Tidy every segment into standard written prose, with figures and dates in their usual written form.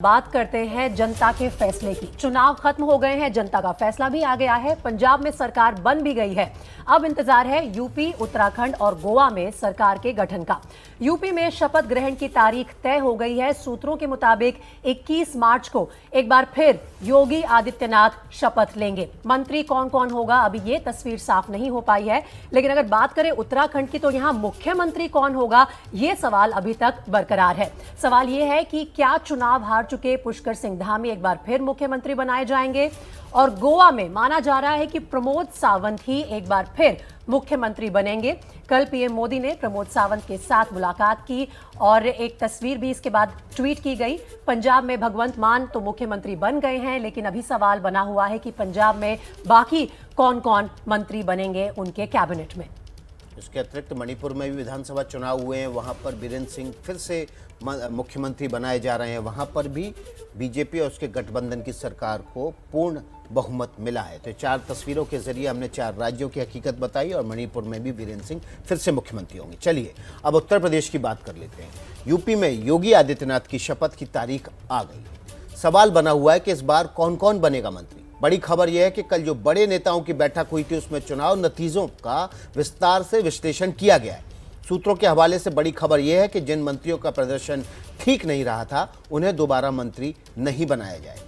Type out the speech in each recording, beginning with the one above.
बात करते हैं जनता के फैसले की। चुनाव खत्म हो गए हैं, जनता का फैसला भी आ गया है। पंजाब में सरकार बन भी गई है। अब इंतजार है यूपी, उत्तराखंड और गोवा में सरकार के गठन का। यूपी में शपथ ग्रहण की तारीख तय हो गई है। सूत्रों के मुताबिक 21 मार्च को एक बार फिर योगी आदित्यनाथ शपथ लेंगे। मंत्री कौन कौन होगा, अभी ये तस्वीर साफ नहीं हो पाई है। लेकिन अगर बात करें उत्तराखंड की, तो यहां मुख्यमंत्री कौन होगा, ये सवाल अभी तक बरकरार है। सवाल यह है कि क्या चुनाव हार चुके पुष्कर सिंह धामी एक बार फिर मुख्यमंत्री बनाए जाएंगे। और गोवा में माना जा रहा है कि प्रमोद सावंत ही एक बार फिर मुख्यमंत्री बनेंगे। कल पीएम मोदी ने प्रमोद सावंत के साथ मुलाकात की और एक तस्वीर भी इसके बाद ट्वीट की गई। पंजाब में भगवंत मान तो मुख्यमंत्री बन गए हैं, लेकिन अभी सवाल बना हुआ है कि पंजाब में बाकी कौन कौन मंत्री बनेंगे उनके कैबिनेट में। इसके अतिरिक्त मणिपुर में भी विधानसभा चुनाव हुए हैं, वहां पर बीरेंद्र सिंह फिर से मुख्यमंत्री बनाए जा रहे हैं। वहां पर भी बीजेपी और उसके गठबंधन की सरकार को पूर्ण बहुमत मिला है। तो 4 तस्वीरों के जरिए हमने 4 राज्यों की हकीकत बताई और मणिपुर में भी बीरेंद्र सिंह फिर से मुख्यमंत्री होंगे। चलिए अब उत्तर प्रदेश की बात कर लेते हैं। यूपी में योगी आदित्यनाथ की शपथ की तारीख आ गई। सवाल बना हुआ है कि इस बार कौन कौन बनेगा मंत्री। बड़ी खबर यह है कि कल जो बड़े नेताओं की बैठक हुई थी उसमें चुनाव नतीजों का विस्तार से विश्लेषण किया गया है। सूत्रों के हवाले से बड़ी खबर यह है कि जिन मंत्रियों का प्रदर्शन ठीक नहीं रहा था उन्हें दोबारा मंत्री नहीं बनाया जाए।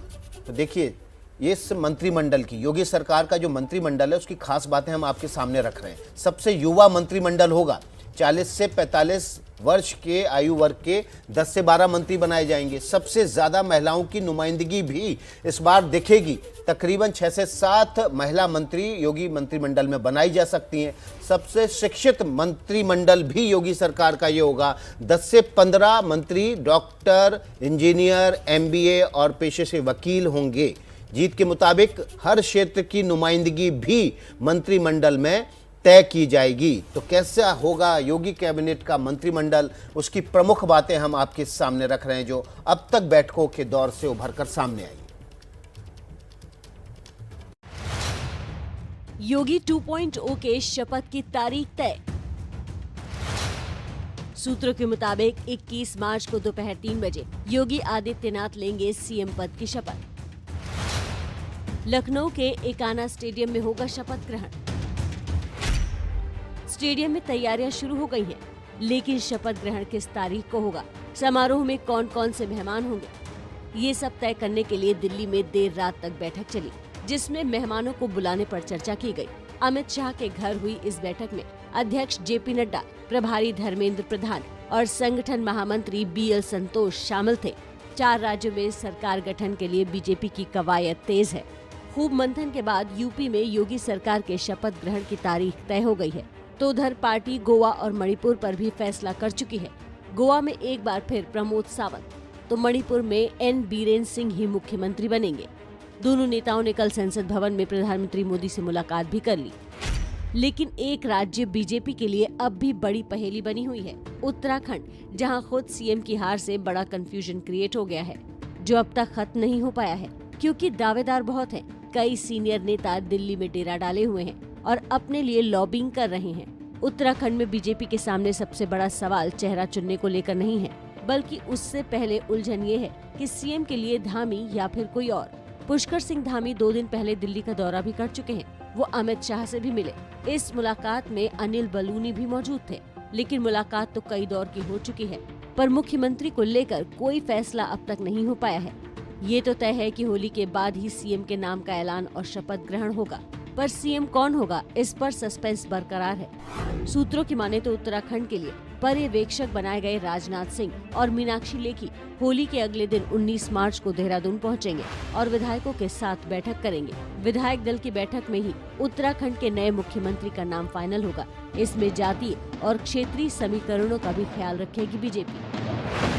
तो देखिए, इस मंत्रिमंडल की, योगी सरकार का जो मंत्रिमंडल है उसकी खास बातें हम आपके सामने रख रहे हैं। सबसे युवा मंत्रिमंडल होगा। 40 से 45 वर्ष के आयु वर्ग के 10 से 12 मंत्री बनाए जाएंगे। सबसे ज्यादा महिलाओं की नुमाइंदगी भी इस बार दिखेगी। तकरीबन 6 से 7 महिला मंत्री योगी मंत्रिमंडल में बनाई जा सकती हैं। सबसे शिक्षित मंत्रिमंडल भी योगी सरकार का ये होगा। 10 से 15 मंत्री डॉक्टर, इंजीनियर, MBA और पेशे से वकील होंगे। जीत के मुताबिक हर क्षेत्र की नुमाइंदगी भी मंत्रिमंडल में तय की जाएगी। तो कैसा होगा योगी कैबिनेट का मंत्रिमंडल, उसकी प्रमुख बातें हम आपके सामने रख रहे हैं जो अब तक बैठकों के दौर से उभरकर सामने आई। योगी 2.0 के शपथ की तारीख तय। सूत्रों के मुताबिक 21 मार्च को दोपहर 3 बजे योगी आदित्यनाथ लेंगे सीएम पद की शपथ। लखनऊ के एकाना स्टेडियम में होगा शपथ ग्रहण। स्टेडियम में तैयारियां शुरू हो गई हैं, लेकिन शपथ ग्रहण किस तारीख को होगा, समारोह में कौन कौन से मेहमान होंगे, ये सब तय करने के लिए दिल्ली में देर रात तक बैठक चली, जिसमें मेहमानों को बुलाने पर चर्चा की गई। अमित शाह के घर हुई इस बैठक में अध्यक्ष JP नड्डा, प्रभारी धर्मेंद्र प्रधान और संगठन महामंत्री BL संतोष शामिल थे। 4 राज्यों में सरकार गठन के लिए बीजेपी की कवायद तेज है। खूब मंथन के बाद यूपी में योगी सरकार के शपथ ग्रहण की तारीख तय हो गई है, तो उधर पार्टी गोवा और मणिपुर पर भी फैसला कर चुकी है। गोवा में एक बार फिर प्रमोद सावंत, तो मणिपुर में N बीरेंद्र सिंह ही मुख्यमंत्री बनेंगे। दोनों नेताओं ने कल संसद भवन में प्रधानमंत्री मोदी से मुलाकात भी कर ली। लेकिन एक राज्य बीजेपी के लिए अब भी बड़ी पहेली बनी हुई है, उत्तराखंड, जहां खुद सीएम की हार से बड़ा कंफ्यूजन क्रिएट हो गया है, जो अब तक खत्म नहीं हो पाया है, क्योंकि दावेदार बहुत हैं। कई सीनियर नेता दिल्ली में डेरा डाले हुए हैं और अपने लिए लॉबिंग कर रहे हैं। उत्तराखंड में बीजेपी के सामने सबसे बड़ा सवाल चेहरा चुनने को लेकर नहीं है, बल्कि उससे पहले उलझन ये है कि सीएम के लिए धामी या फिर कोई और। पुष्कर सिंह धामी 2 दिन पहले दिल्ली का दौरा भी कर चुके हैं। वो अमित शाह से भी मिले। इस मुलाकात में अनिल बलूनी भी मौजूद थे, लेकिन मुलाकात तो कई दौर की हो चुकी है, पर मुख्यमंत्री को लेकर कोई फैसला अब तक नहीं हो पाया है। ये तो तय है कि होली के बाद ही सीएम के नाम का ऐलान और शपथ ग्रहण होगा, पर सीएम कौन होगा, इस पर सस्पेंस बरकरार है। सूत्रों की माने तो उत्तराखंड के लिए पर्यवेक्षक बनाए गए राजनाथ सिंह और मीनाक्षी लेखी होली के अगले दिन 19 मार्च को देहरादून पहुंचेंगे और विधायकों के साथ बैठक करेंगे। विधायक दल की बैठक में ही उत्तराखंड के नए मुख्यमंत्री का नाम फाइनल होगा। इसमें जातीय और क्षेत्रीय समीकरणों का भी ख्याल रखेगी बीजेपी।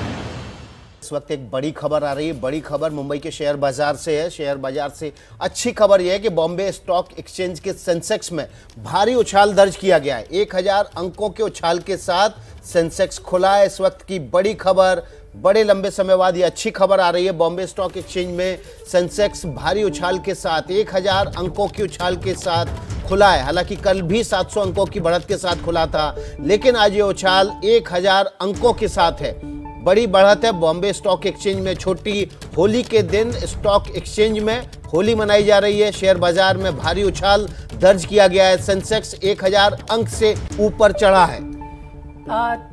इस वक्त एक बड़ी खबर आ रही है। बड़ी खबर मुंबई के शेयर बाजार से है। शेयर बाजार से अच्छी खबर यह है कि बॉम्बे स्टॉक एक्सचेंज के सेंसेक्स में भारी उछाल दर्ज किया गया है। 1000 अंकों के उछाल के साथ सेंसेक्स खुला है। इस वक्त की बड़ी खबर, बड़े लंबे समय बाद ये अच्छी खबर आ रही है। बॉम्बे स्टॉक एक्सचेंज में सेंसेक्स भारी उछाल के साथ 1000 अंकों की उछाल के साथ खुला है। हालांकि कल भी 700 अंकों की बढ़त के साथ खुला था, लेकिन आज ये उछाल 1000 अंकों के साथ है। बड़ी बढ़त है बॉम्बे स्टॉक एक्सचेंज में। छोटी होली के दिन स्टॉक एक्सचेंज में होली मनाई जा रही है। शेयर बाजार में भारी उछाल दर्ज किया गया है। सेंसेक्स 1000 अंक से ऊपर चढ़ा है।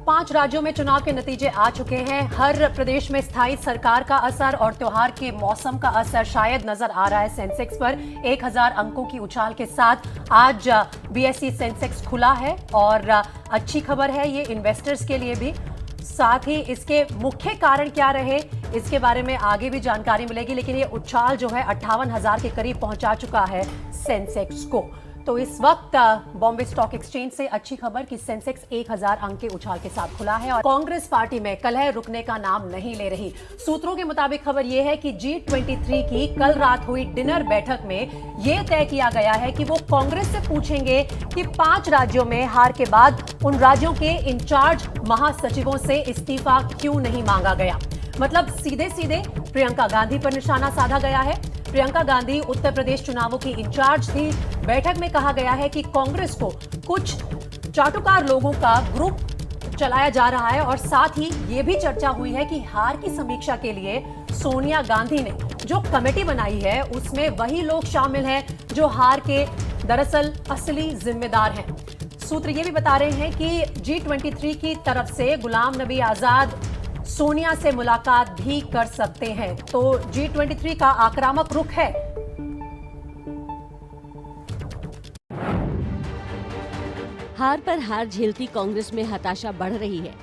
5 राज्यों में चुनाव के नतीजे आ चुके हैं। हर प्रदेश में स्थायी सरकार का असर और त्योहार के मौसम का असर शायद नजर आ रहा है सेंसेक्स पर। 1000 अंकों की उछाल के साथ आज बीएसई सेंसेक्स खुला है और अच्छी खबर है ये इन्वेस्टर्स के लिए भी। साथ ही इसके मुख्य कारण क्या रहे इसके बारे में आगे भी जानकारी मिलेगी, लेकिन ये उछाल जो है 58,000 के करीब पहुंचा चुका है सेंसेक्स को। तो इस वक्त बॉम्बे स्टॉक एक्सचेंज से अच्छी खबर कि सेंसेक्स 1000 अंक के उछाल के साथ खुला है और कांग्रेस पार्टी में कलह रुकने का नाम नहीं ले रही। सूत्रों के मुताबिक खबर यह है कि G23 की कल रात हुई डिनर बैठक में यह तय किया गया है कि वो कांग्रेस से पूछेंगे कि 5 राज्यों में हार के बाद उन राज्यों के इंचार्ज महासचिवों से इस्तीफा क्यों नहीं मांगा गया। मतलब सीधे सीधे प्रियंका गांधी पर निशाना साधा गया है। प्रियंका गांधी उत्तर प्रदेश चुनावों की इंचार्ज थी। बैठक में कहा गया है कि कांग्रेस को कुछ चाटुकार लोगों का ग्रुप चलाया जा रहा है और साथ ही ये भी चर्चा हुई है कि हार की समीक्षा के लिए सोनिया गांधी ने जो कमेटी बनाई है उसमें वही लोग शामिल हैं जो हार के दरअसल असली जिम्मेदार हैं। सूत्र ये भी बता रहे हैं कि G23 की तरफ से गुलाम नबी आजाद सोनिया से मुलाकात भी कर सकते हैं। तो G23 का आक्रामक रुख है। हार पर हार झेलती कांग्रेस में हताशा बढ़ रही है,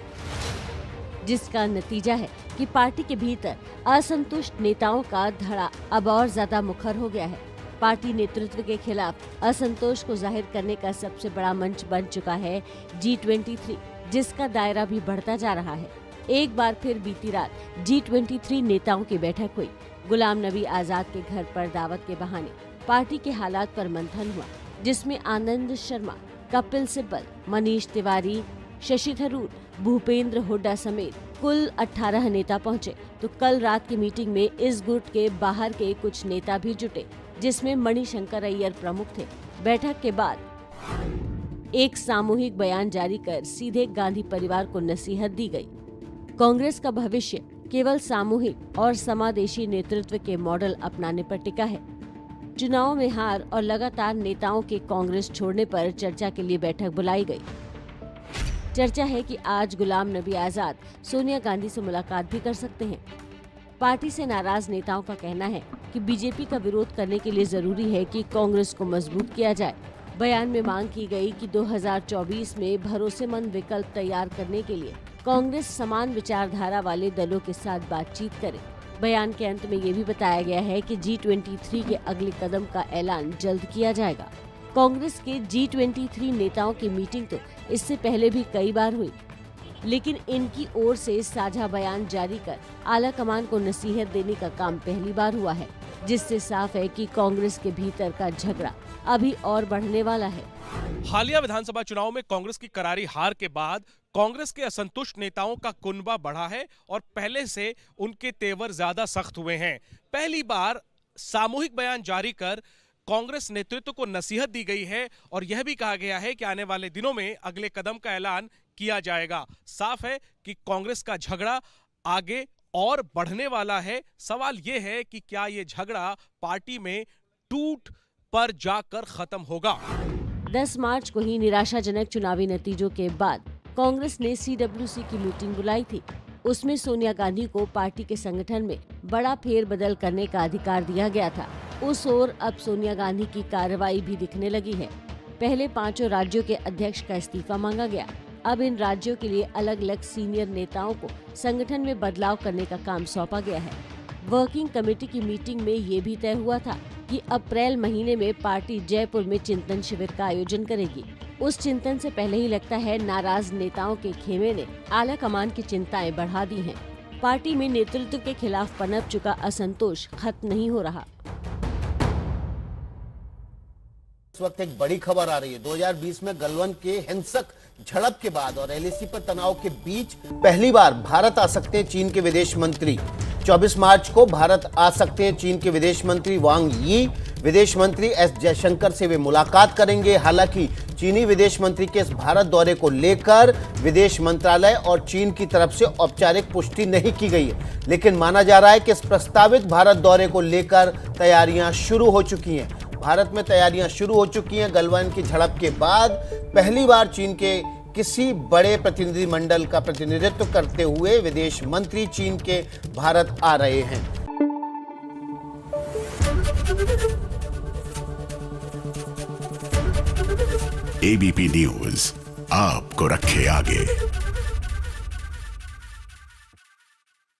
जिसका नतीजा है कि पार्टी के भीतर असंतुष्ट नेताओं का धड़ा अब और ज्यादा मुखर हो गया है। पार्टी नेतृत्व के खिलाफ असंतोष को जाहिर करने का सबसे बड़ा मंच बन चुका है G23, जिसका दायरा भी बढ़ता जा रहा है। एक बार फिर बीती रात G23 नेताओं की बैठक हुई। गुलाम नबी आजाद के घर पर दावत के बहाने पार्टी के हालात पर मंथन हुआ, जिसमें आनंद शर्मा, कपिल सिब्बल, मनीष तिवारी, शशि थरूर, भूपेंद्र हुड्डा समेत कुल 18 नेता पहुंचे। तो कल रात की मीटिंग में इस गुट के बाहर के कुछ नेता भी जुटे, जिसमें मणिशंकर अय्यर प्रमुख थे। बैठक के बाद एक सामूहिक बयान जारी कर सीधे गांधी परिवार को नसीहत दी गई। कांग्रेस का भविष्य केवल सामूहिक और समावेशी नेतृत्व के मॉडल अपनाने पर टिका है। चुनाव में हार और लगातार नेताओं के कांग्रेस छोड़ने पर चर्चा के लिए बैठक बुलाई गई। चर्चा है कि आज गुलाम नबी आजाद सोनिया गांधी से मुलाकात भी कर सकते हैं। पार्टी से नाराज नेताओं का कहना है कि बीजेपी का विरोध करने के लिए जरूरी है कि कांग्रेस को मजबूत किया जाए। बयान में मांग की गई कि 2024 में भरोसेमंद विकल्प तैयार करने के लिए कांग्रेस समान विचारधारा वाले दलों के साथ बातचीत करे। बयान के अंत में ये भी बताया गया है कि G23 के अगले कदम का ऐलान जल्द किया जाएगा। कांग्रेस के G23 नेताओं की मीटिंग तो इससे पहले भी कई बार हुई, लेकिन इनकी ओर से साझा बयान जारी कर आला कमान को नसीहत देने का काम पहली बार हुआ है, जिससे साफ है कि कांग्रेस के भीतर का झगड़ा अभी और बढ़ने वाला है। हालिया विधानसभा चुनाव में कांग्रेस की करारी हार के बाद कांग्रेस के असंतुष्ट नेताओं का कुनबा बढ़ा है और पहले से उनके तेवर ज्यादा सख्त हुए हैं। पहली बार सामूहिक बयान जारी कर कांग्रेस नेतृत्व को नसीहत दी गई है और यह भी कहा गया है कि आने वाले दिनों में अगले कदम का ऐलान किया जाएगा। साफ है कि कांग्रेस का झगड़ा आगे और बढ़ने वाला है। सवाल यह है कि क्या ये झगड़ा पार्टी में टूट पर जाकर खत्म होगा। 10 मार्च को ही निराशाजनक चुनावी नतीजों के बाद कांग्रेस ने CWC की मीटिंग बुलाई थी। उसमें सोनिया गांधी को पार्टी के संगठन में बड़ा फेरबदल करने का अधिकार दिया गया था। उस ओर अब सोनिया गांधी की कार्रवाई भी दिखने लगी है। पहले 5 राज्यों के अध्यक्ष का इस्तीफा मांगा गया। अब इन राज्यों के लिए अलग अलग सीनियर नेताओं को संगठन में बदलाव करने का काम सौंपा गया है। वर्किंग कमेटी की मीटिंग में ये भी तय हुआ था कि अप्रैल महीने में पार्टी जयपुर में चिंतन शिविर का आयोजन करेगी। उस चिंतन से पहले ही लगता है नाराज नेताओं के खेमे ने आला कमान की चिंताएं बढ़ा दी हैं। पार्टी में नेतृत्व के खिलाफ पनप चुका असंतोष खत्म नहीं हो रहा। इस वक्त एक बड़ी खबर आ रही है। 2020 में गलवान के हिंसक झड़प के बाद और एलएसी पर तनाव के बीच पहली बार भारत आ सकते हैं चीन के विदेश मंत्री। 24 मार्च को भारत आ सकते हैं चीन के विदेश मंत्री वांग यी। विदेश मंत्री एस जयशंकर से वे मुलाकात करेंगे। हालांकि चीनी विदेश मंत्री के इस भारत दौरे को लेकर विदेश मंत्रालय और चीन की तरफ से औपचारिक पुष्टि नहीं की गई है, लेकिन माना जा रहा है कि इस प्रस्तावित भारत दौरे को लेकर तैयारियां शुरू हो चुकी हैं। भारत में तैयारियां शुरू हो चुकी हैं। गलवान की झड़प के बाद पहली बार चीन के किसी बड़े प्रतिनिधिमंडल का प्रतिनिधित्व करते हुए विदेश मंत्री चीन के भारत आ रहे हैं। एबीपी न्यूज आपको रखे आगे।